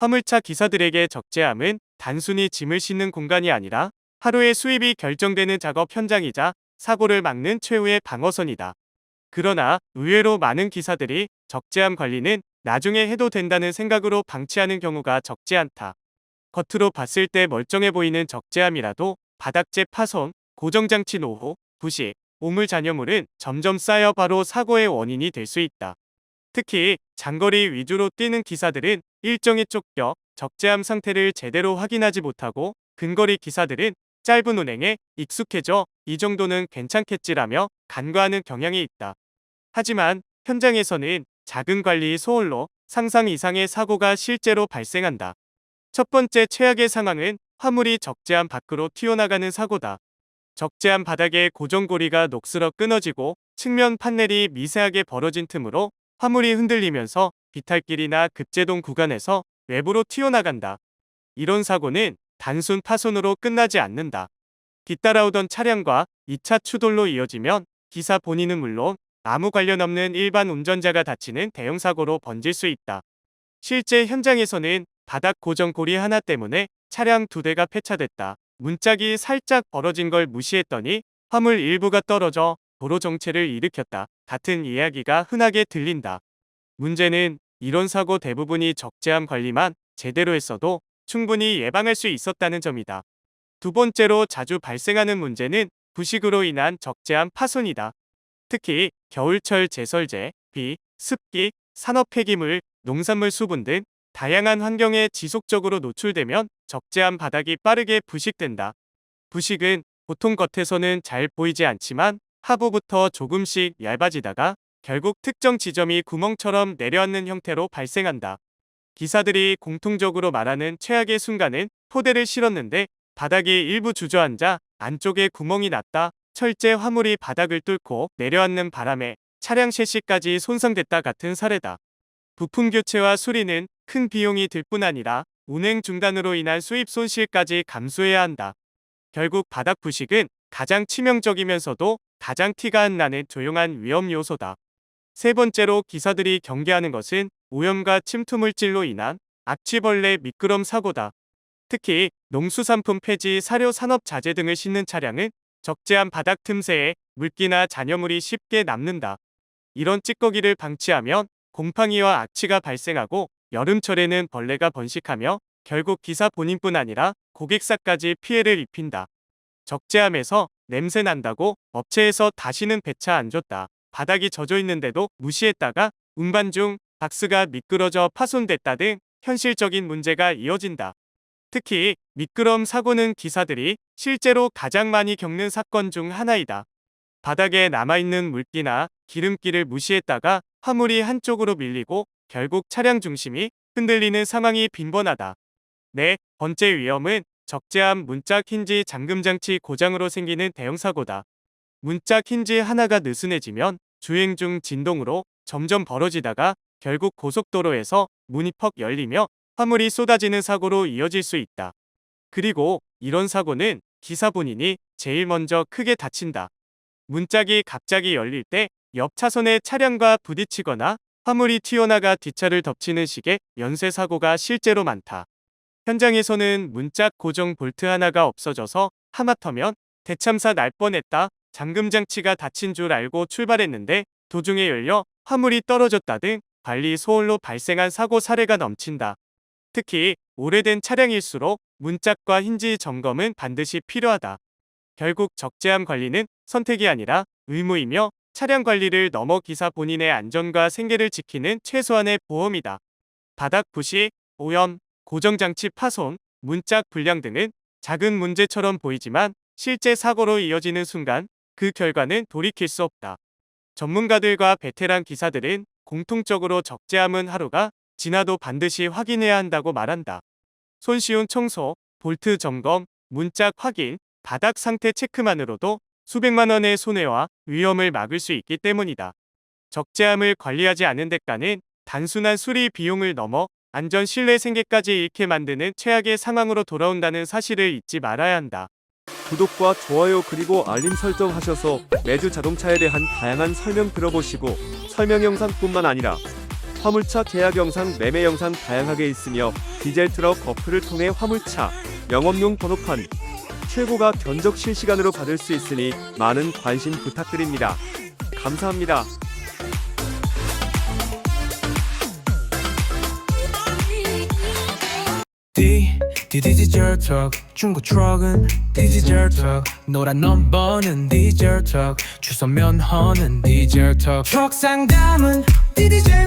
화물차 기사들에게 적재함은 단순히 짐을 싣는 공간이 아니라 하루의 수입이 결정되는 작업 현장이자 사고를 막는 최후의 방어선이다. 그러나 의외로 많은 기사들이 적재함 관리는 나중에 해도 된다는 생각으로 방치하는 경우가 적지 않다. 겉으로 봤을 때 멀쩡해 보이는 적재함이라도 바닥재 파손, 고정장치 노후, 부식, 오물 잔여물은 점점 쌓여 바로 사고의 원인이 될 수 있다. 특히 장거리 위주로 뛰는 기사들은 일정에 쫓겨 적재함 상태를 제대로 확인하지 못하고, 근거리 기사들은 짧은 운행에 익숙해져 이 정도는 괜찮겠지라며 간과하는 경향이 있다. 하지만 현장에서는 작은 관리 소홀로 상상 이상의 사고가 실제로 발생한다. 첫 번째 최악의 상황은 화물이 적재함 밖으로 튀어나가는 사고다. 적재함 바닥에 고정고리가 녹슬어 끊어지고 측면 판넬이 미세하게 벌어진 틈으로 화물이 흔들리면서 비탈길이나 급제동 구간에서 외부로 튀어나간다. 이런 사고는 단순 파손으로 끝나지 않는다. 뒤따라오던 차량과 2차 추돌로 이어지면 기사 본인은 물론 아무 관련 없는 일반 운전자가 다치는 대형 사고로 번질 수 있다. 실제 현장에서는 바닥 고정 고리 하나 때문에 차량 2대가 폐차됐다. 문짝이 살짝 벌어진 걸 무시했더니 화물 일부가 떨어져 도로 정체를 일으켰다. 같은 이야기가 흔하게 들린다. 문제는 이런 사고 대부분이 적재함 관리만 제대로 했어도 충분히 예방할 수 있었다는 점이다. 두 번째로 자주 발생하는 문제는 부식으로 인한 적재함 파손이다. 특히 겨울철 제설제, 비, 습기, 산업 폐기물, 농산물 수분 등 다양한 환경에 지속적으로 노출되면 적재함 바닥이 빠르게 부식된다. 부식은 보통 겉에서는 잘 보이지 않지만 하부부터 조금씩 얇아지다가 결국 특정 지점이 구멍처럼 내려앉는 형태로 발생한다. 기사들이 공통적으로 말하는 최악의 순간은 포대를 실었는데 바닥이 일부 주저앉아 안쪽에 구멍이 났다. 철제 화물이 바닥을 뚫고 내려앉는 바람에 차량 셰시까지 손상됐다 같은 사례다. 부품 교체와 수리는 큰 비용이 들 뿐 아니라 운행 중단으로 인한 수입 손실까지 감수해야 한다. 결국 바닥 부식은 가장 치명적이면서도 가장 티가 안 나는 조용한 위험 요소다. 세 번째로 기사들이 경계하는 것은 오염과 침투 물질로 인한 악취벌레 미끄럼 사고다. 특히 농수산품 폐지, 사료 산업 자재 등을 싣는 차량은 적재함 바닥 틈새에 물기나 잔여물이 쉽게 남는다. 이런 찌꺼기를 방치하면 곰팡이와 악취가 발생하고 여름철에는 벌레가 번식하며 결국 기사 본인뿐 아니라 고객사까지 피해를 입힌다. 적재함에서 냄새 난다고 업체에서 다시는 배차 안 줬다. 바닥이 젖어 있는데도 무시했다가 운반 중 박스가 미끄러져 파손됐다 등 현실적인 문제가 이어진다. 특히 미끄럼 사고는 기사들이 실제로 가장 많이 겪는 사건 중 하나이다. 바닥에 남아있는 물기나 기름기를 무시했다가 화물이 한쪽으로 밀리고 결국 차량 중심이 흔들리는 상황이 빈번하다. 네 번째 위험은 적재함 문짝 힌지 잠금장치 고장으로 생기는 대형 사고다. 문짝 힌지 하나가 느슨해지면 주행 중 진동으로 점점 벌어지다가 결국 고속도로에서 문이 퍽 열리며 화물이 쏟아지는 사고로 이어질 수 있다. 그리고 이런 사고는 기사 본인이 제일 먼저 크게 다친다. 문짝이 갑자기 열릴 때 옆 차선의 차량과 부딪히거나 화물이 튀어나가 뒷차를 덮치는 식의 연쇄 사고가 실제로 많다. 현장에서는 문짝 고정 볼트 하나가 없어져서 하마터면 대참사 날 뻔했다. 잠금장치가 닫힌 줄 알고 출발했는데 도중에 열려 화물이 떨어졌다 등 관리 소홀로 발생한 사고 사례가 넘친다. 특히 오래된 차량일수록 문짝과 힌지 점검은 반드시 필요하다. 결국 적재함 관리는 선택이 아니라 의무이며 차량 관리를 넘어 기사 본인의 안전과 생계를 지키는 최소한의 보험이다. 바닥 부식, 오염, 고정장치 파손, 문짝 불량 등은 작은 문제처럼 보이지만 실제 사고로 이어지는 순간 그 결과는 돌이킬 수 없다. 전문가들과 베테랑 기사들은 공통적으로 적재함은 하루가 지나도 반드시 확인해야 한다고 말한다. 손쉬운 청소, 볼트 점검, 문짝 확인, 바닥 상태 체크만으로도 수백만 원의 손해와 위험을 막을 수 있기 때문이다. 적재함을 관리하지 않은 대가는 단순한 수리 비용을 넘어 안전 신뢰 생계까지 잃게 만드는 최악의 상황으로 돌아온다는 사실을 잊지 말아야 한다. 구독과 좋아요 그리고 알림 설정 하셔서 매주 자동차에 대한 다양한 설명 들어보시고 설명 영상뿐만 아니라 화물차 계약 영상, 매매 영상 다양하게 있으며 디젤 트럭 어플을 통해 화물차 영업용 번호판 최고가 견적 실시간으로 받을 수 있으니 많은 관심 부탁드립니다. 감사합니다. 디젤 트럭 중고 트럭은 디젤 트럭 노란 넘버는 디젤 트럭 주소 면허는 디젤 트럭 트럭 상담은 디젤